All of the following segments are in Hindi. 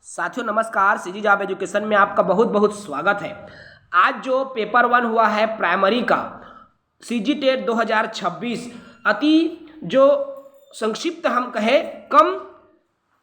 साथियों नमस्कार, सीजी जॉब एजुकेशन में आपका बहुत बहुत स्वागत है। आज जो पेपर 1 हुआ है प्राइमरी का सीजी टेट 2026 अति जो संक्षिप्त हम कहें कम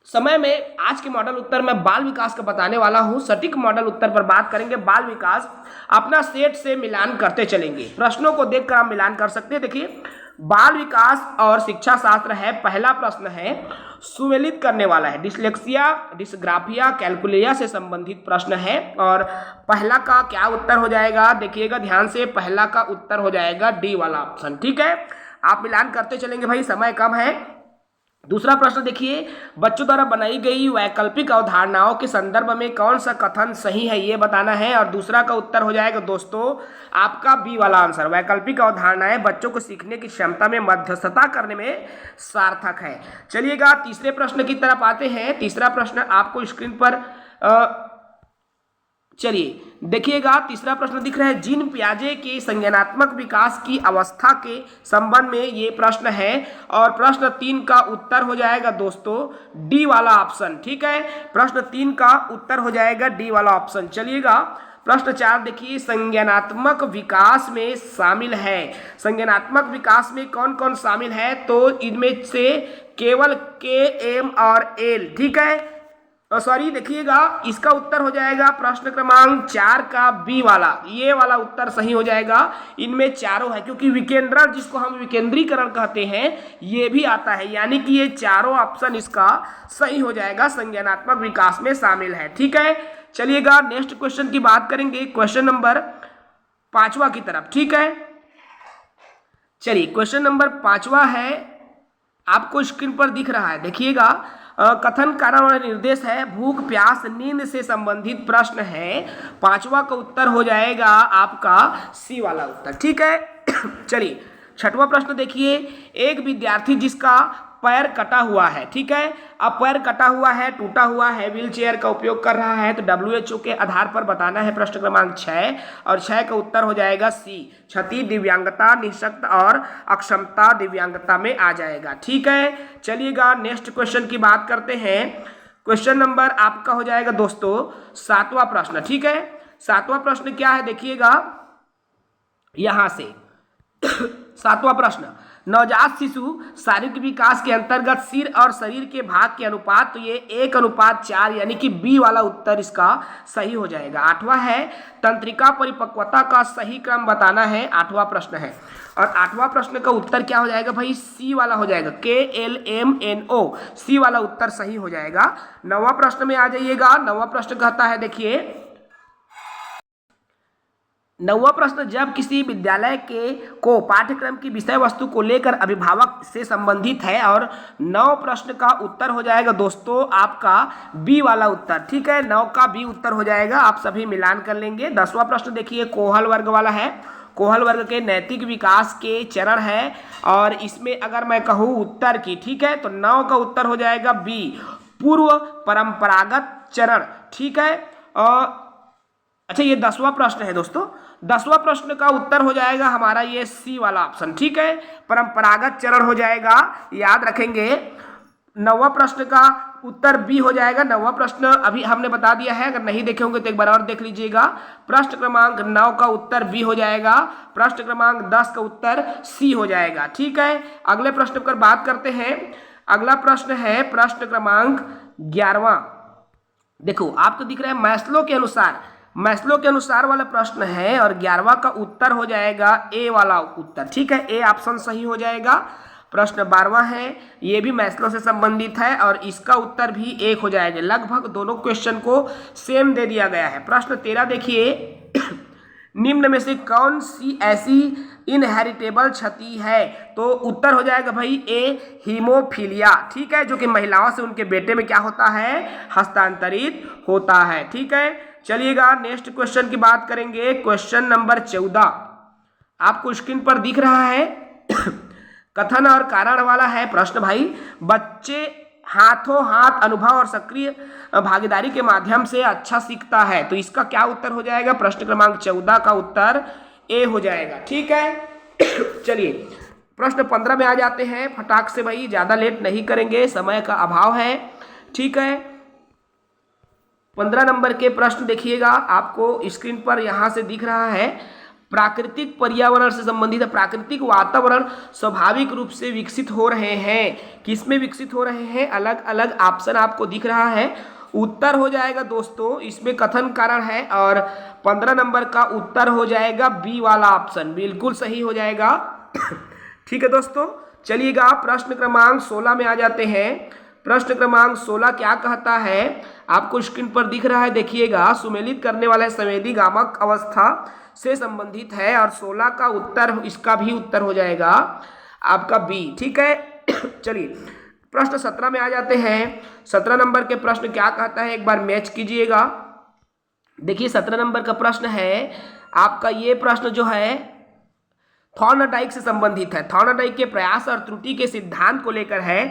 समय में आज के मॉडल उत्तर में बाल विकास का बताने वाला हूं। सटीक मॉडल उत्तर पर बात करेंगे। बाल विकास अपना सेट से मिलान करते चलेंगे। प्रश्नों को देखकर आप मिलान कर सकते हैं। देखिए, बाल विकास और शिक्षा शास्त्र है। पहला प्रश्न है सुमेलित करने वाला है, डिसलेक्सिया, डिसग्राफिया, कैलकुलिया से संबंधित प्रश्न है। और पहला का क्या उत्तर हो जाएगा, देखिएगा ध्यान से, पहला का उत्तर हो जाएगा डी वाला ऑप्शन। ठीक है, आप मिलान करते चलेंगे भाई, समय कम है। दूसरा प्रश्न देखिए, बच्चों द्वारा बनाई गई वैकल्पिक अवधारणाओं के संदर्भ में कौन सा कथन सही है ये बताना है। और दूसरा का उत्तर हो जाएगा दोस्तों आपका बी वाला आंसर, वैकल्पिक अवधारणाएं बच्चों को सीखने की क्षमता में मध्यस्थता करने में सार्थक है। चलिएगा तीसरे प्रश्न की तरफ आते हैं। तीसरा प्रश्न आपको स्क्रीन पर चलिए देखिएगा, तीसरा प्रश्न दिख रहा है, जीन पियाजे के संज्ञानात्मक विकास की अवस्था के संबंध में ये प्रश्न है। और प्रश्न 3 का उत्तर हो जाएगा दोस्तों डी वाला ऑप्शन। ठीक है, प्रश्न 3 का उत्तर हो जाएगा डी वाला ऑप्शन। चलिएगा प्रश्न 4 देखिए, संज्ञानात्मक विकास में शामिल है। संज्ञानात्मक विकास में कौन कौन शामिल है, तो इनमें से केवल के, एम और एल। ठीक है, सॉरी देखिएगा, इसका उत्तर हो जाएगा प्रश्न क्रमांक 4 का बी वाला, ये वाला उत्तर सही हो जाएगा। इनमें चारों है, क्योंकि विकेंद्रण जिसको हम विकेंद्रीकरण कहते हैं ये भी आता है, यानी कि ये चारों ऑप्शन इसका सही हो जाएगा, संज्ञानात्मक विकास में शामिल है। ठीक है, चलिएगा नेक्स्ट क्वेश्चन की बात करेंगे, क्वेश्चन नंबर 5वां की तरफ। ठीक है, चलिए क्वेश्चन नंबर 5वां है, आपको स्क्रीन पर दिख रहा है, देखिएगा। कथन कारण और निर्देश है, भूख प्यास नींद से संबंधित प्रश्न है। 5वां का उत्तर हो जाएगा आपका सी वाला उत्तर। ठीक है, चलिए 6वां प्रश्न देखिए, एक विद्यार्थी जिसका पैर कटा हुआ है, ठीक है, अब पैर कटा हुआ है, टूटा हुआ है, व्हील चेयर का उपयोग कर रहा है, तो WHO के आधार पर बताना है। प्रश्न क्रमांक 6 और 6 का उत्तर हो जाएगा सी, क्षति दिव्यांगता, निःशक्त और अक्षमता दिव्यांगता में आ जाएगा। ठीक है, चलिएगा नेक्स्ट क्वेश्चन की बात करते हैं। क्वेश्चन नंबर आपका हो जाएगा दोस्तों 7वां प्रश्न। ठीक है, 7वां प्रश्न क्या है देखिएगा यहां से 7वां प्रश्न, नवजात शिशु शारीरिक विकास के अंतर्गत सिर और शरीर के भाग के अनुपात, तो ये 1:4 यानी कि बी वाला उत्तर इसका सही हो जाएगा। 8वां है, तंत्रिका परिपक्वता का सही क्रम बताना है, 8वां प्रश्न है। और 8वां प्रश्न का उत्तर क्या हो जाएगा भाई, सी वाला हो जाएगा, KLMNO, सी वाला उत्तर सही हो जाएगा। 9वां प्रश्न में आ जाइएगा। 9वां प्रश्न कहता है देखिए, 9वां प्रश्न, जब किसी विद्यालय को पाठ्यक्रम की विषय वस्तु को लेकर अभिभावक से संबंधित है। और 9 प्रश्न का उत्तर हो जाएगा दोस्तों आपका बी वाला उत्तर। ठीक है, 9 का बी उत्तर हो जाएगा, आप सभी मिलान कर लेंगे। 10वां प्रश्न देखिए, कोहल वर्ग वाला है, कोहल वर्ग के नैतिक विकास के चरण है। और इसमें अगर मैं कहूँ उत्तर की, ठीक है, तो 9 का उत्तर हो जाएगा बी, पूर्व परंपरागत चरण। ठीक है, और अच्छा ये 10वां प्रश्न है दोस्तों, 10वां प्रश्न का उत्तर हो जाएगा हमारा ये सी वाला ऑप्शन। ठीक है, परंपरागत चरण हो जाएगा, याद रखेंगे। 9वां प्रश्न का उत्तर बी हो जाएगा। 9वां प्रश्न अभी हमने बता दिया है, अगर नहीं देखे होंगे तो एक बार और देख लीजिएगा। प्रश्न क्रमांक 9 का उत्तर बी हो जाएगा, प्रश्न क्रमांक 10 का उत्तर सी हो जाएगा। ठीक है, अगले प्रश्न पर बात करते हैं। अगला प्रश्न है प्रश्न क्रमांक 11वां। देखो आपको दिख रहा है मैस्लो के अनुसार वाला प्रश्न है। और 11वां का उत्तर हो जाएगा ए वाला उत्तर। ठीक है, ए ऑप्शन सही हो जाएगा। प्रश्न 12वां है, ये भी मैस्लो से संबंधित है और इसका उत्तर भी 1 हो जाएगा। लगभग दोनों क्वेश्चन को सेम दे दिया गया है। प्रश्न 13 देखिए, निम्न में से कौन सी ऐसी इनहेरिटेबल क्षति है, तो उत्तर हो जाएगा भाई ए, हीमोफीलिया। ठीक है, जो कि महिलाओं से उनके बेटे में क्या होता है, हस्तांतरित होता है। ठीक है, चलिएगा नेक्स्ट क्वेश्चन की बात करेंगे। क्वेश्चन नंबर 14 आपको स्क्रीन पर दिख रहा है, कथन और कारण वाला है प्रश्न भाई। बच्चे हाथों हाथ अनुभव और सक्रिय भागीदारी के माध्यम से अच्छा सीखता है, तो इसका क्या उत्तर हो जाएगा, प्रश्न क्रमांक 14 का उत्तर ए हो जाएगा। ठीक है, चलिए प्रश्न 15 में आ जाते हैं फटाक से भाई, ज्यादा लेट नहीं करेंगे, समय का अभाव है। ठीक है, 15 नंबर के प्रश्न देखिएगा, आपको स्क्रीन पर यहाँ से दिख रहा है। प्राकृतिक पर्यावरण से संबंधित है। प्राकृतिक वातावरण स्वाभाविक रूप से विकसित हो रहे हैं। किसमें विकसित हो रहे हैं? अलग अलग ऑप्शन आपको दिख रहा है। उत्तर हो जाएगा दोस्तों, इसमें कथन कारण है, और 15 नंबर का उत्तर हो जाएगा बी वाला ऑप्शन, बिल्कुल सही हो जाएगा। ठीक है दोस्तों, चलिएगा प्रश्न क्रमांक 16 में आ जाते हैं। प्रश्न क्रमांक 16 क्या कहता है, आपको स्क्रीन पर दिख रहा है, देखिएगा। सुमेलित करने वाला संवेदी गामक अवस्था से संबंधित है, और 16 का उत्तर, इसका भी उत्तर हो जाएगा आपका बी। ठीक है, चलिए प्रश्न 17 में आ जाते हैं। 17 नंबर के प्रश्न क्या कहता है, एक बार मैच कीजिएगा। देखिए 17 नंबर का प्रश्न है आपका, ये प्रश्न जो है थॉर्नडाइक से संबंधित है। थॉर्नडाइक के प्रयास और त्रुटि के सिद्धांत को लेकर है,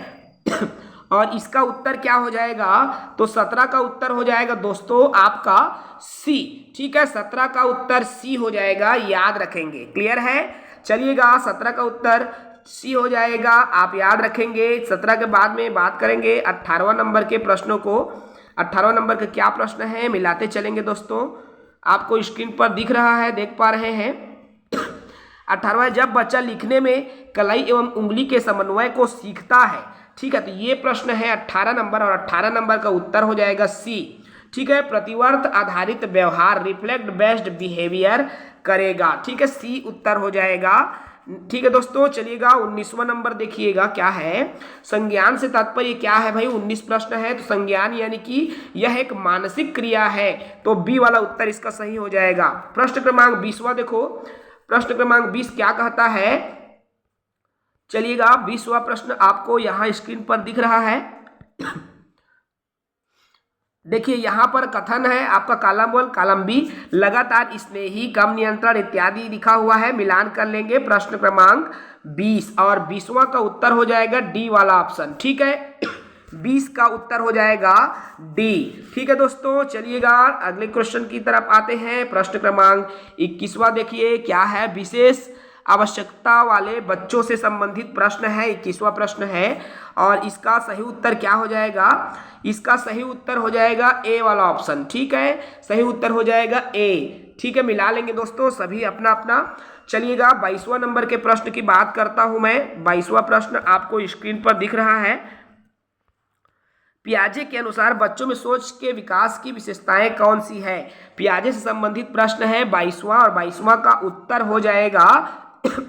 और इसका उत्तर क्या हो जाएगा, तो 17 का उत्तर हो जाएगा दोस्तों आपका सी। ठीक है, 17 का उत्तर सी हो जाएगा, याद रखेंगे। क्लियर है? चलिएगा 17 का उत्तर सी हो जाएगा, आप याद रखेंगे। 17 के बाद में बात करेंगे 18वां नंबर के प्रश्नों को। 18वां नंबर का क्या प्रश्न है, मिलाते चलेंगे दोस्तों। आपको स्क्रीन पर दिख रहा है, देख पा रहे हैं। 18वां, जब बच्चा लिखने में कलाई एवं उंगली के समन्वय को सीखता है। ठीक है, तो ये प्रश्न है 18 नंबर, और 18 नंबर का उत्तर हो जाएगा सी। ठीक है, प्रतिवर्त आधारित व्यवहार, रिफ्लेक्ट बेस्ड बिहेवियर करेगा। ठीक है, सी उत्तर हो जाएगा। ठीक है दोस्तों, चलिएगा 19वां नंबर देखिएगा क्या है। संज्ञान से तात्पर्य क्या है भाई? 19 प्रश्न है, तो संज्ञान यानी कि यह एक मानसिक क्रिया है, तो बी वाला उत्तर इसका सही हो जाएगा। प्रश्न क्रमांक 20वां देखो, प्रश्न क्रमांक 20 क्या कहता है, चलिएगा 20वां प्रश्न आपको यहाँ स्क्रीन पर दिख रहा है। देखिए यहाँ पर कथन है आपका, कॉलम 1 कॉलम बी, लगातार स्नेही, कम नियंत्रण इत्यादि लिखा हुआ है। मिलान कर लेंगे प्रश्न क्रमांक 20, और 20वां का उत्तर हो जाएगा डी वाला ऑप्शन। ठीक है, 20 का उत्तर हो जाएगा डी। ठीक है दोस्तों, चलिएगा अगले क्वेश्चन की तरफ आते हैं। प्रश्न क्रमांक 21वां देखिए क्या है, विशेष आवश्यकता वाले बच्चों से संबंधित प्रश्न है। 21वां प्रश्न है, और इसका सही उत्तर क्या हो जाएगा, इसका सही उत्तर हो जाएगा ए वाला ऑप्शन। ठीक है, सही उत्तर हो जाएगा ए। ठीक है, मिला लेंगे दोस्तों सभी अपना अपना। चलिएगा 22वां नंबर के प्रश्न की बात करता हूं मैं। 22वां प्रश्न आपको स्क्रीन पर दिख रहा है। पियाजे के अनुसार बच्चों में सोच के विकास की विशेषताएं कौन सी है? पियाजे से संबंधित प्रश्न है 22वां, और 22वां का उत्तर हो जाएगा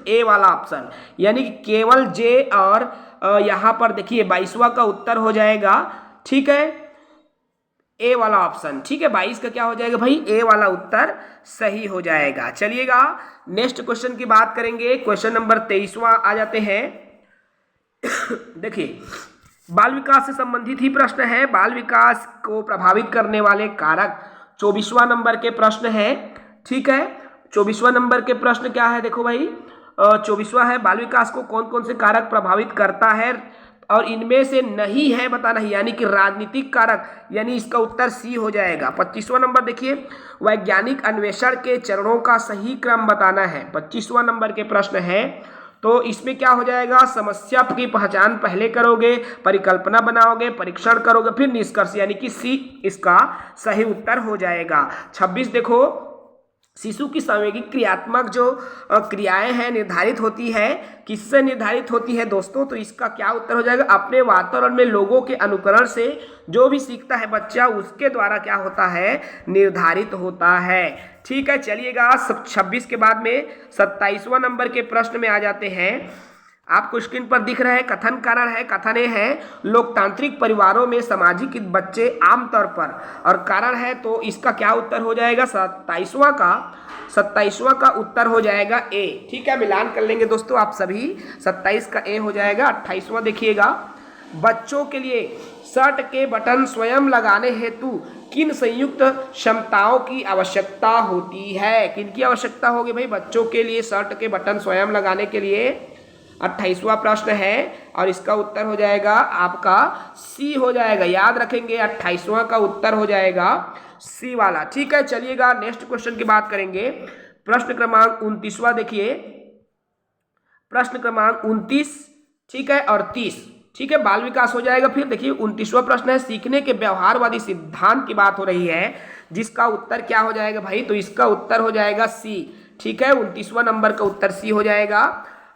ए वाला ऑप्शन, यानी कि केवल जे, और यहाँ पर देखिए 22वां का उत्तर हो जाएगा, ठीक है, ए वाला ऑप्शन। ठीक है, 22 का क्या हो जाएगा भाई, ए वाला उत्तर सही हो जाएगा। चलिएगा नेक्स्ट क्वेश्चन की बात करेंगे। क्वेश्चन नंबर 23वां आ जाते हैं। देखिए बाल विकास से संबंधित ही प्रश्न है। बाल विकास को प्रभावित करने वाले कारक 24वां नंबर के प्रश्न है। ठीक है, 24वां नंबर के प्रश्न क्या है, देखो भाई 24वां है, बाल विकास को कौन कौन से कारक प्रभावित करता है, और इनमें से नहीं है बताना है, यानी कि राजनीतिक कारक, यानी इसका उत्तर सी हो जाएगा। 25वां नंबर देखिए, वैज्ञानिक अन्वेषण के चरणों का सही क्रम बताना है। 25वां नंबर के प्रश्न है, तो इसमें क्या हो जाएगा, समस्या की पहचान पहले करोगे, परिकल्पना बनाओगे, परीक्षण करोगे, फिर निष्कर्ष, यानी कि सी इसका सही उत्तर हो जाएगा। 26 देखो, शिशु की सांवेगिक क्रियात्मक जो क्रियाएं हैं निर्धारित होती है, किससे निर्धारित होती है दोस्तों, तो इसका क्या उत्तर हो जाएगा, अपने वातावरण में लोगों के अनुकरण से जो भी सीखता है बच्चा उसके द्वारा क्या होता है, निर्धारित होता है। ठीक है, चलिएगा 26 के बाद में 27वां नंबर के प्रश्न में आ जाते हैं। आपको स्क्रीन पर दिख रहा है, कथन कारण है, कथन ये है, लोकतांत्रिक परिवारों में सामाजिक बच्चे आमतौर पर, और कारण है, तो इसका क्या उत्तर हो जाएगा, 27वां का उत्तर हो जाएगा ए। ठीक है, मिलान कर लेंगे दोस्तों आप सभी, 27 का ए हो जाएगा। 28वां देखिएगा, बच्चों के लिए शर्ट के बटन स्वयं लगाने हेतु किन संयुक्त क्षमताओं की आवश्यकता होती है? किन की आवश्यकता होगी भाई बच्चों के लिए शर्ट के बटन स्वयं लगाने के लिए? 28वां प्रश्न है, और इसका उत्तर हो जाएगा आपका सी हो जाएगा, याद रखेंगे 28वां का उत्तर हो जाएगा सी वाला। ठीक है, चलिएगा नेक्स्ट क्वेश्चन की बात करेंगे। प्रश्न क्रमांक 29वां देखिए, प्रश्न क्रमांक 29, ठीक है, और 30, ठीक है, बाल विकास हो जाएगा। फिर देखिए 29वां प्रश्न है, सीखने के व्यवहारवादी सिद्धांत की बात हो रही है, जिसका उत्तर क्या हो जाएगा भाई? तो इसका उत्तर हो जाएगा सी। ठीक है, 29वां नंबर का उत्तर सी हो जाएगा।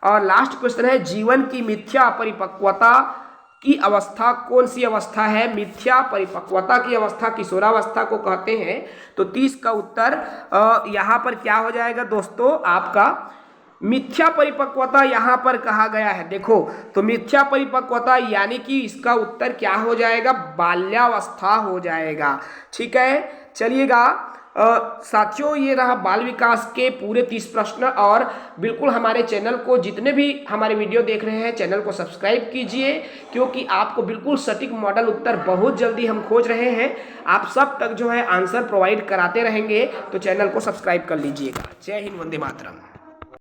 और लास्ट क्वेश्चन है, जीवन की मिथ्या परिपक्वता की अवस्था कौन सी अवस्था है? मिथ्या परिपक्वता की अवस्था किशोरावस्था को कहते हैं। तो 30 का उत्तर यहाँ पर क्या हो जाएगा दोस्तों? आपका मिथ्या परिपक्वता यहाँ पर कहा गया है। देखो तो मिथ्या परिपक्वता यानी कि इसका उत्तर क्या हो जाएगा? बाल्यावस्था हो जाएगा। ठीक है, चलिएगा साथियों, ये रहा बाल विकास के पूरे 30 प्रश्न। और बिल्कुल हमारे चैनल को, जितने भी हमारे वीडियो देख रहे हैं, चैनल को सब्सक्राइब कीजिए, क्योंकि आपको बिल्कुल सटीक मॉडल उत्तर बहुत जल्दी हम खोज रहे हैं। आप सब तक जो है आंसर प्रोवाइड कराते रहेंगे, तो चैनल को सब्सक्राइब कर लीजिएगा। जय हिंद, वंदे मातरम।